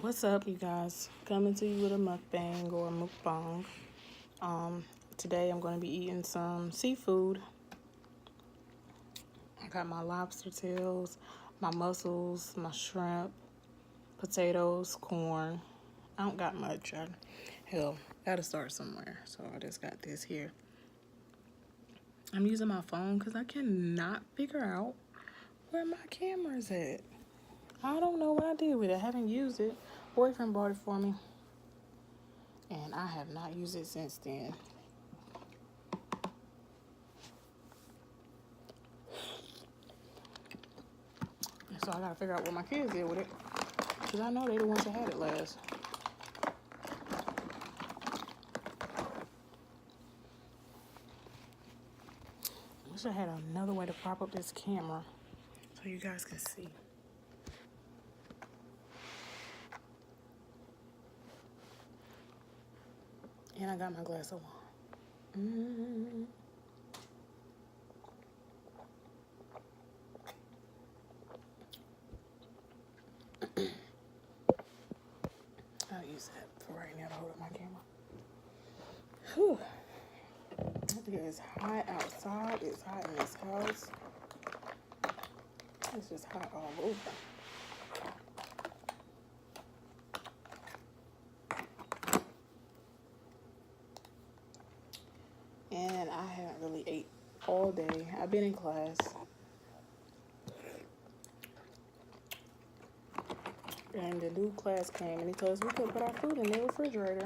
What's up, you guys? Coming to you with a mukbang or a mukbang. Today I'm going to be eating some seafood. I got my lobster tails, my mussels, my shrimp, potatoes, corn. I don't got much. Hell, gotta start somewhere. So I just got this here. I'm using my phone because I cannot figure out where my camera's at. I don't know what I did with it. I haven't used it. Boyfriend bought it for me. And I have not used it since then. So I gotta figure out what my kids did with it. Because I know they the ones that had it last. I wish I had another way to prop up this camera so you guys can see. And I got my glass of wine. I'll use that for right now to hold up my camera. Whew. It is hot outside. It's hot in this house. It's just hot all over. And I haven't really ate all day. I've been in class. And the new class came and he told us we could put our food in the refrigerator.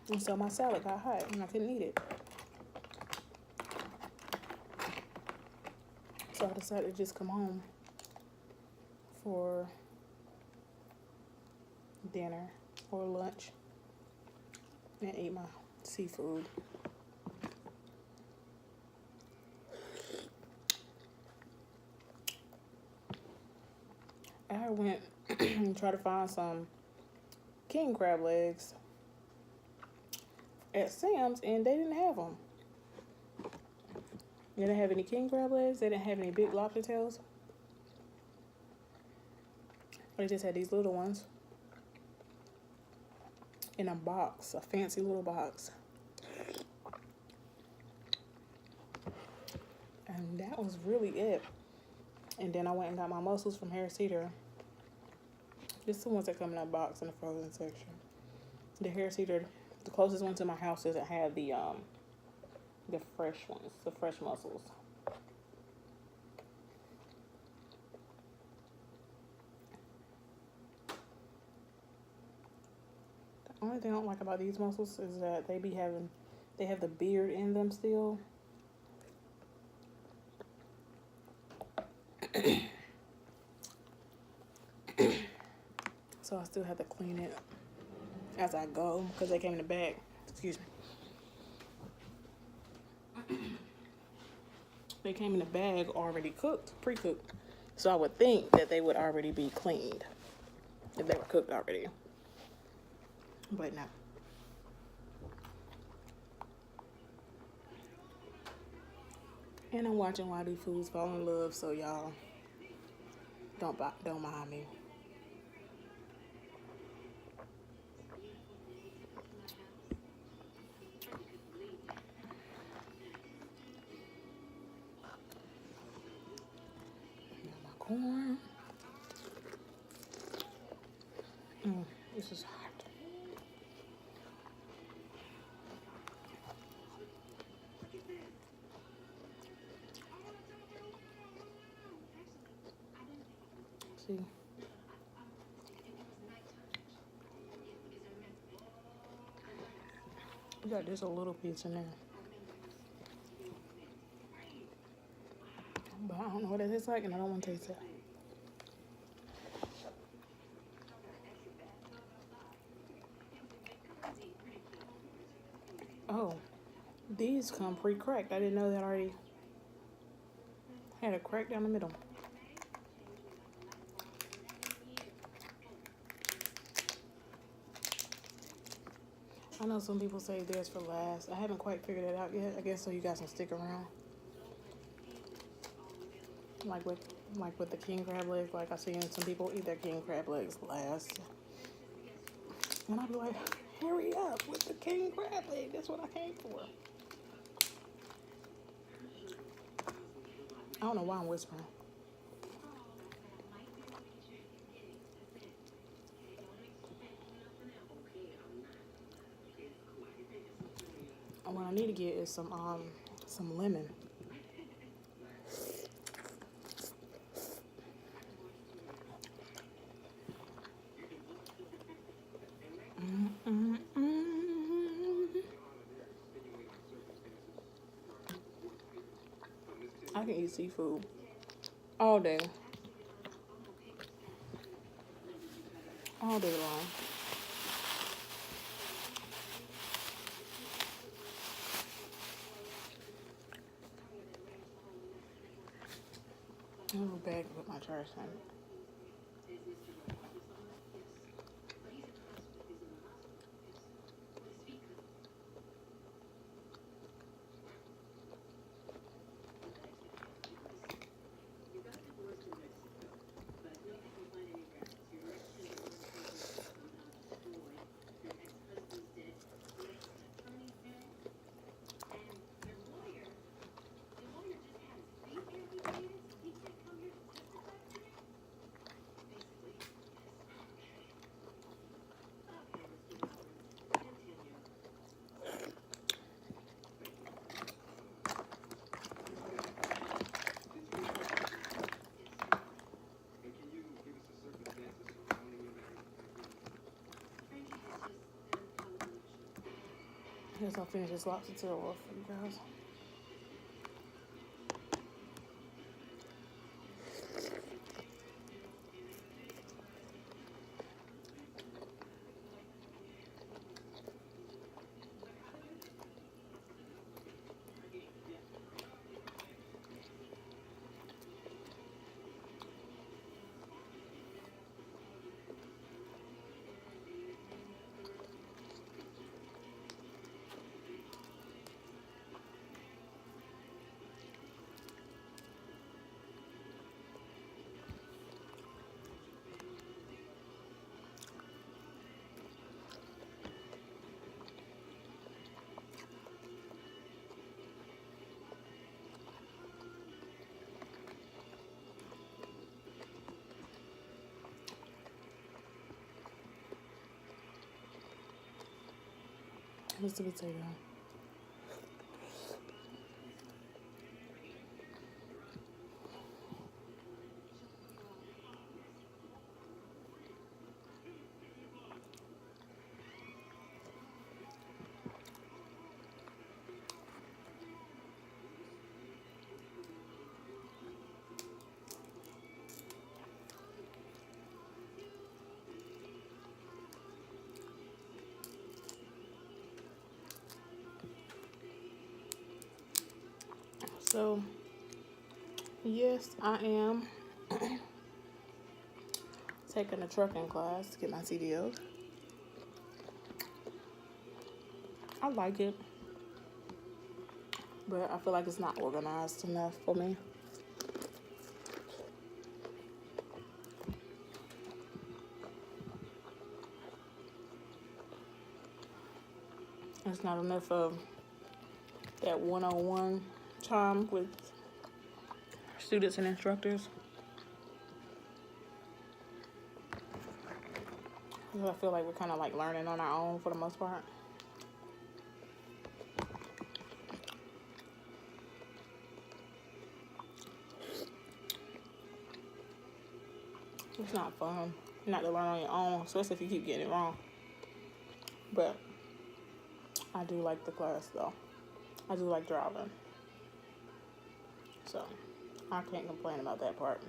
And so my salad got hot and I couldn't eat it. So I decided to just come home for dinner or lunch and eat my seafood. I went and tried to find some king crab legs at Sam's and they didn't have them. They didn't have any king crab legs. They didn't have any big lobster tails. They just had these little ones in a box, a fancy little box. And that was really it. And then I went and got my mussels from Harris Teeter. Just the ones that come in that box in the frozen section. The Harris Teeter, the closest one to my house doesn't have the fresh ones, the fresh mussels. The only thing I don't like about these mussels is that they have the beard in them still. So I still have to clean it as I go because they came in the bag. Excuse me. They came in the bag already cooked, pre-cooked. So I would think that they would already be cleaned if they were cooked already. But no. And I'm watching Why Do Foods Fall in Love, so y'all don't mind me. Got my corn. This is hot. See? We got just a little piece in there. But I don't know what it tastes like and I don't want to taste it. Oh, these come pre-cracked. I didn't know that already had a crack down the middle. I know some people say theirs for last. I haven't quite figured it out yet. I guess so you guys can stick around. Like Like with the king crab legs, like I seen some people eat their king crab legs last. And I'd be like, hurry up with the king crab leg. That's what I came for. I don't know why I'm whispering. And what I need to get is some lemon. I can eat seafood all day, all day long. I'm gonna go back and put my trash in it. I guess I'll finish this lobster tail off for you guys. What's the potato? So, yes, I am taking a trucking class to get my CDLs. I like it, but I feel like it's not organized enough for me. It's not enough of that one-on-one time with students and instructors. I feel like we're kind of like learning on our own for the most part. It's not fun not to learn on your own, especially if you keep getting it wrong. But I do like the class though. I do like driving. So I can't complain about that part.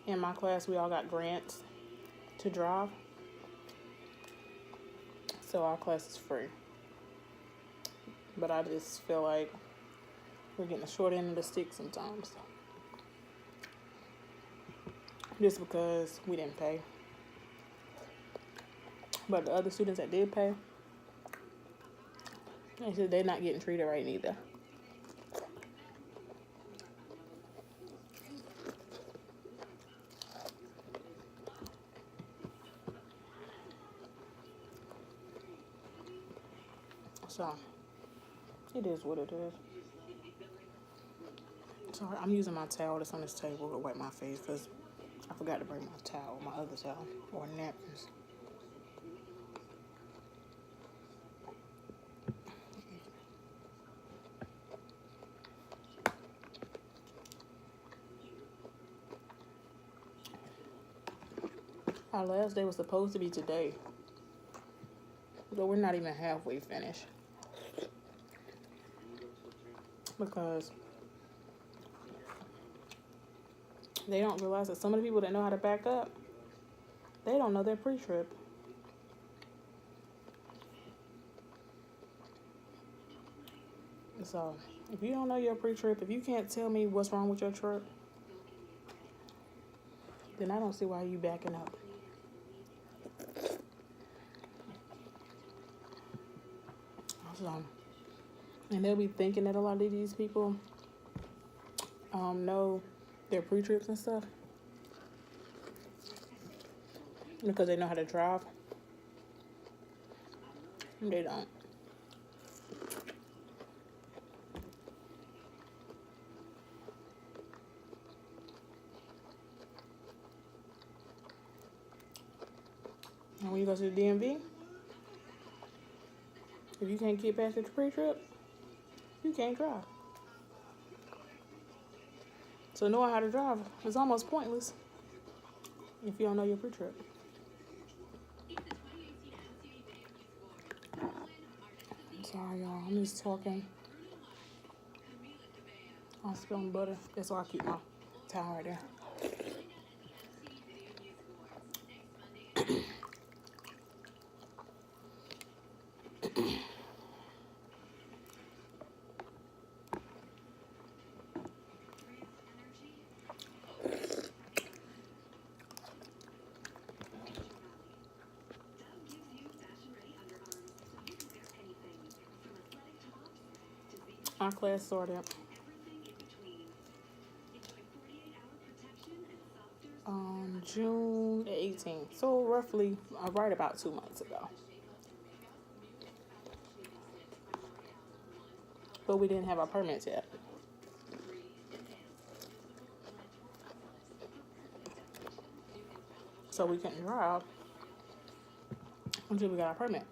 In my class, we all got grants to drive. So our class is free. But I just feel like we're getting the short end of the stick sometimes. Just because we didn't pay. But the other students that did pay, they said they're not getting treated right neither. So it is what it is. So I'm using my towel that's on this table to wipe my face because I forgot to bring my towel, my other towel, or napkins. Our last day was supposed to be today, but we're not even halfway finished because they don't realize that some of the people that know how to back up, they don't know their pre-trip. So if you don't know your pre-trip, if you can't tell me what's wrong with your trip, then I don't see why you backing up. So, and they'll be thinking that a lot of these people know their pre-trips and stuff because they know how to drive. They don't. And when you go to the DMV, if you can't get past your pre-trip, you can't drive. So knowing how to drive is almost pointless if you don't know your pre-trip. I'm sorry, y'all. I'm just talking. I'm spilling butter. That's why I keep my towel right there. Our class started on June 18th, so roughly right about 2 months ago. But we didn't have our permits yet. So we couldn't drive until we got our permit.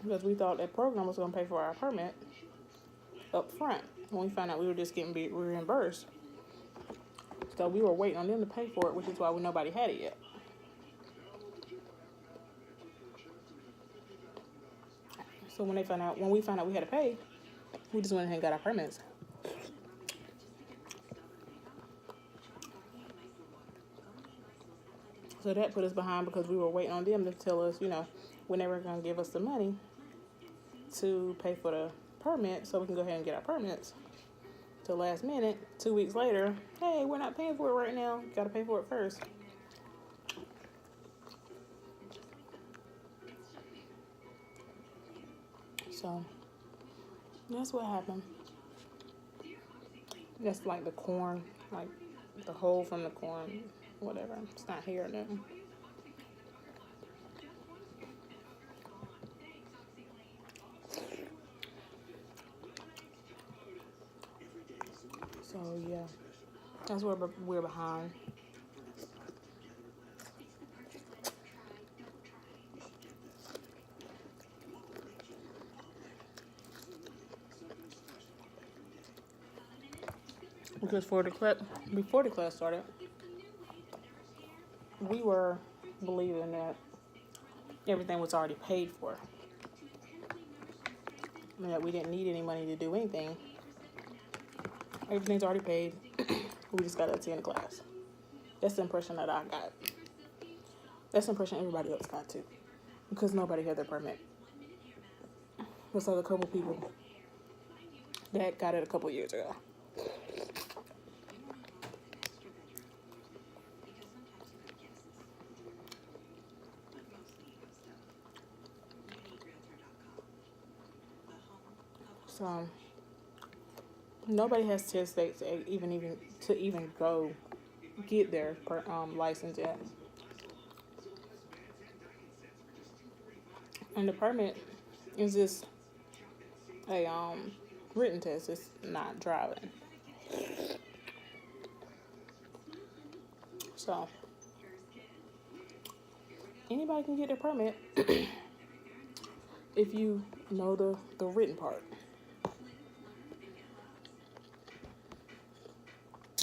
Because we thought that program was going to pay for our permit up front. When we found out we were just getting reimbursed. So we were waiting on them to pay for it, which is why nobody had it yet. So when we found out we had to pay, we just went ahead and got our permits. So that put us behind because we were waiting on them to tell us, when they were going to give us the money to pay for the permit so we can go ahead and get our permits. Till last minute, 2 weeks later, hey, we're not paying for it right now. Got to pay for it first. So that's what happened. That's like the corn, like the hole from the corn, whatever. It's not here or nothing. So yeah, that's where we're behind. Because before the class started, we were believing that everything was already paid for. And that we didn't need any money to do anything. Everything's already paid. We just got to attend the class. That's the impression that I got. That's the impression everybody else got too. Because nobody had their permit. Besides a couple people that got it a couple years ago. So nobody has test dates to even go get their license yet. And the permit is just a written test. It's not driving. So anybody can get their permit if you know the written part.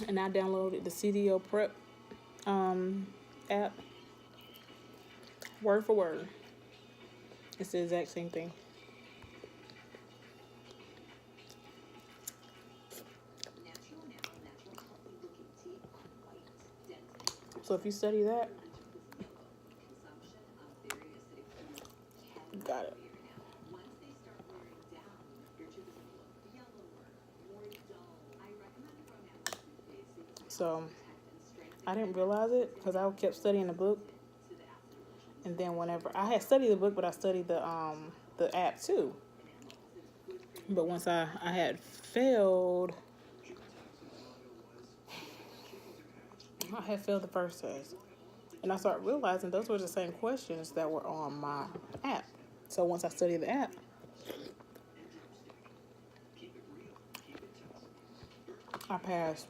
And I downloaded the CDO Prep app, word for word. It's the exact same thing. So if you study that, you got it. So I didn't realize it because I kept studying the book, and then whenever I had studied the book, but I studied the app too. But once I had failed, the first test, and I started realizing those were the same questions that were on my app. So once I studied the app, I passed.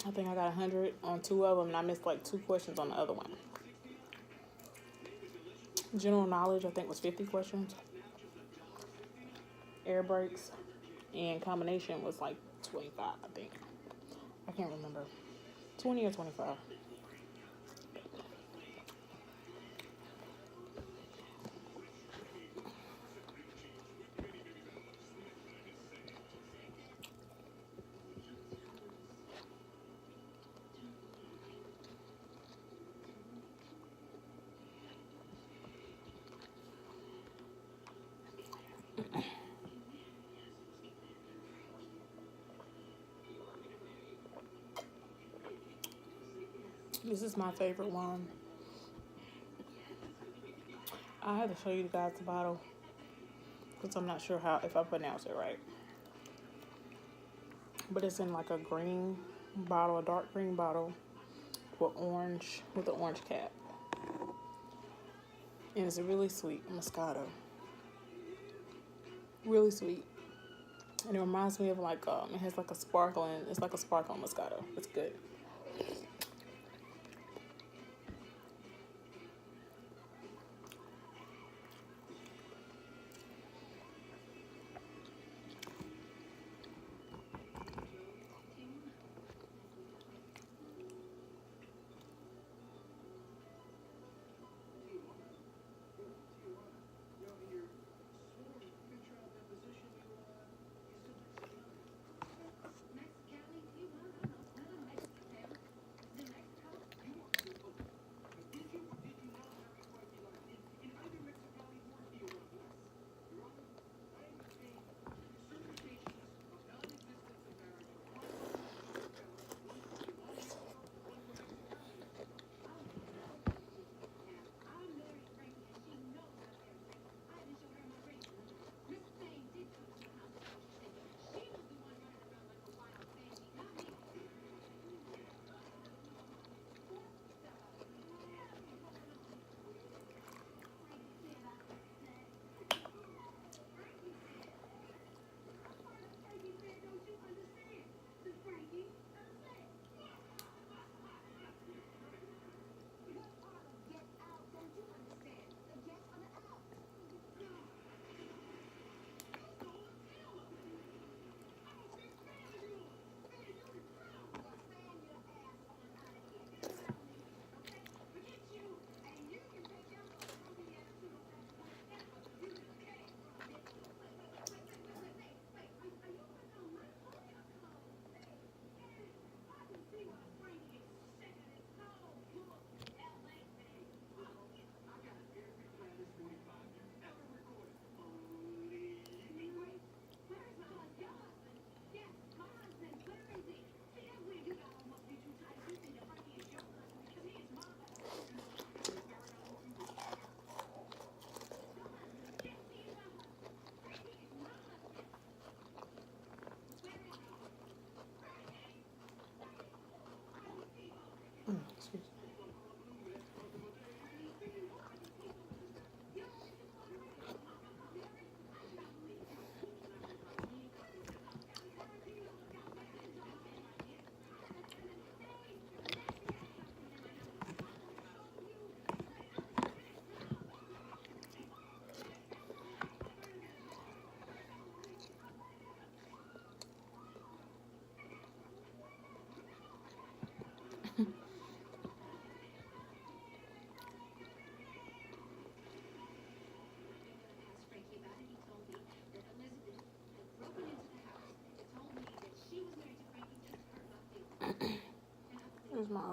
I think I got 100 on 2 of them, and I missed like 2 questions on the other one. General knowledge, I think, was 50 questions. Air brakes and combination was like 25, I think. I can't remember. 20 or 25. This is my favorite one. I had to show you guys the bottle because I'm not sure if I pronounce it right. But it's in like a green bottle, a dark green bottle with an orange cap. And it's really sweet Moscato. Really sweet. And it reminds me of like it has like it's like a sparkling Moscato. It's good.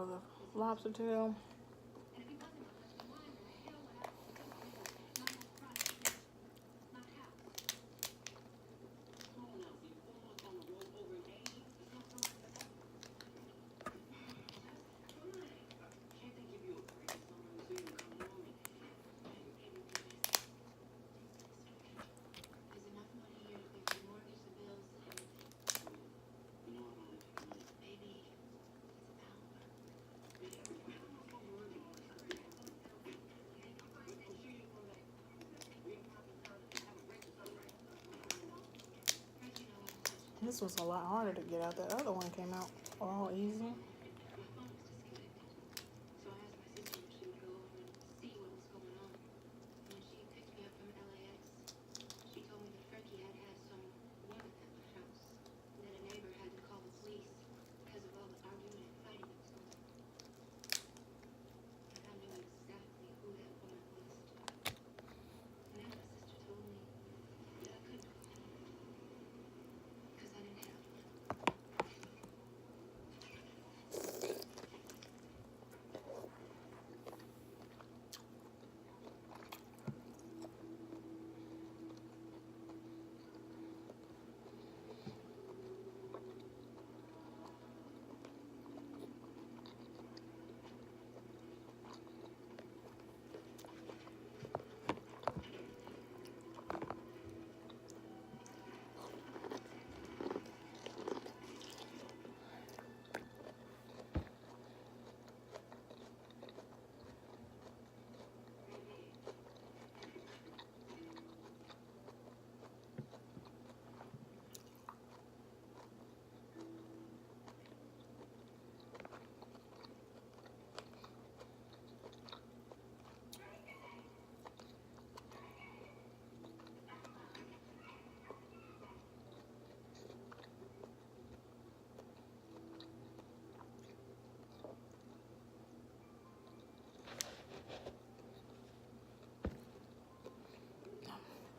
another lobster tail. This was a lot harder to get out. That other one came out all easy.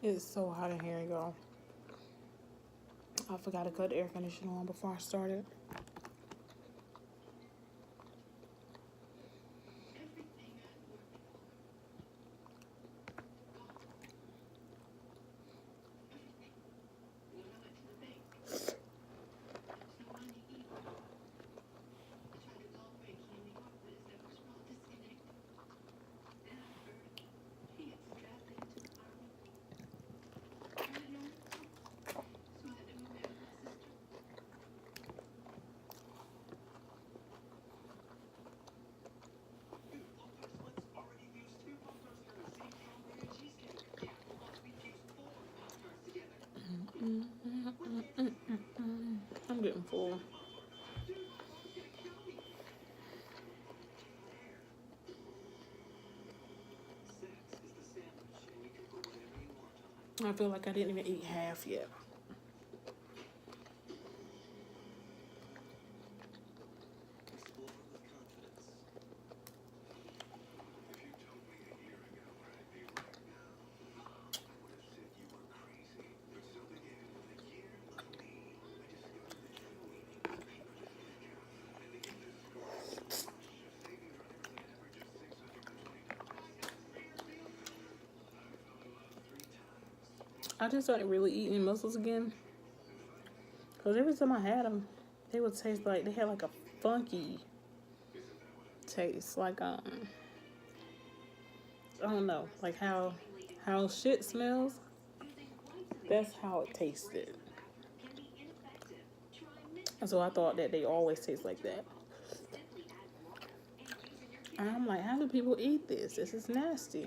It's so hot in here, y'all. I forgot to cut the air conditioner on before I started. I'm getting full. I feel like I didn't even eat half yet. I just started really eating mussels again. Because every time I had them, they would taste like, they had like a funky taste. Like, I don't know, like how shit smells. That's how it tasted. And so I thought that they always taste like that. And I'm like, how do people eat this? This is nasty.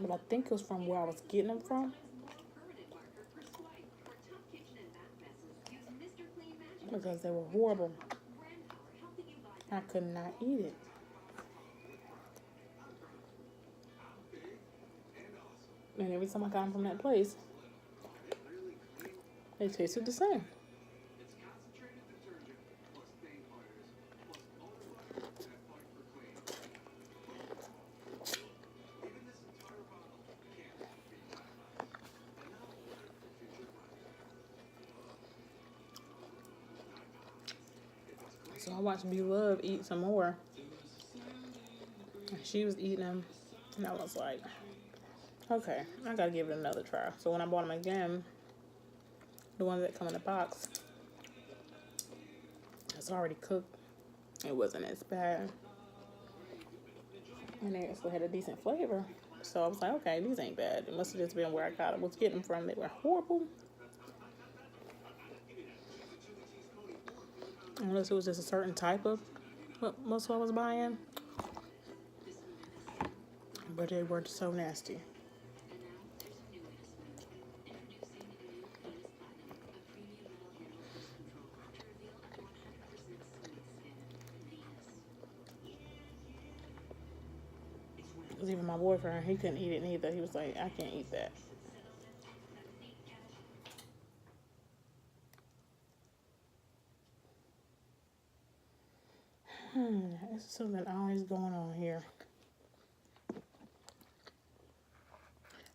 But I think it was from where I was getting them from. Because they were horrible. I could not eat it. And every time I got them from that place, they tasted the same. So I watched B-Love eat some more. And she was eating them. And I was like, okay, I gotta give it another try. So when I bought them again, the ones that come in the box, it's already cooked. It wasn't as bad. And they actually had a decent flavor. So I was like, okay, these ain't bad. It must have just been where I was getting them from. They were horrible. Unless it was just a certain type of mussel I was buying. But they were so nasty. Because even my boyfriend, he couldn't eat it neither. He was like, I can't eat that. There's something always going on here.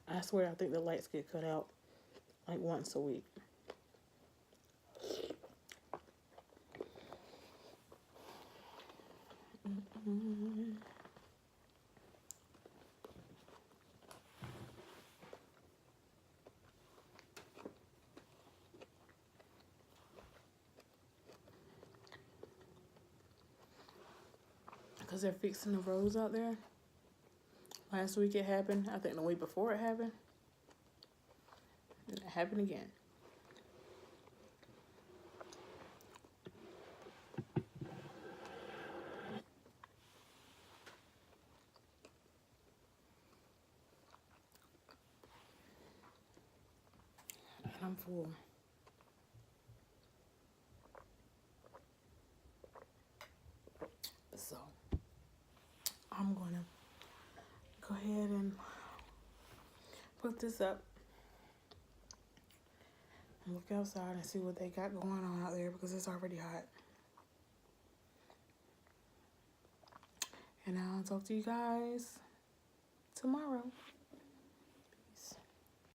I swear I think the lights get cut out like once a week. Because they're fixing the roads out there. Last week it happened. I think the week before it happened. And it happened again. And I'm full. So, I'm going to go ahead and put this up. And look outside and see what they got going on out there because it's already hot. And I'll talk to you guys tomorrow.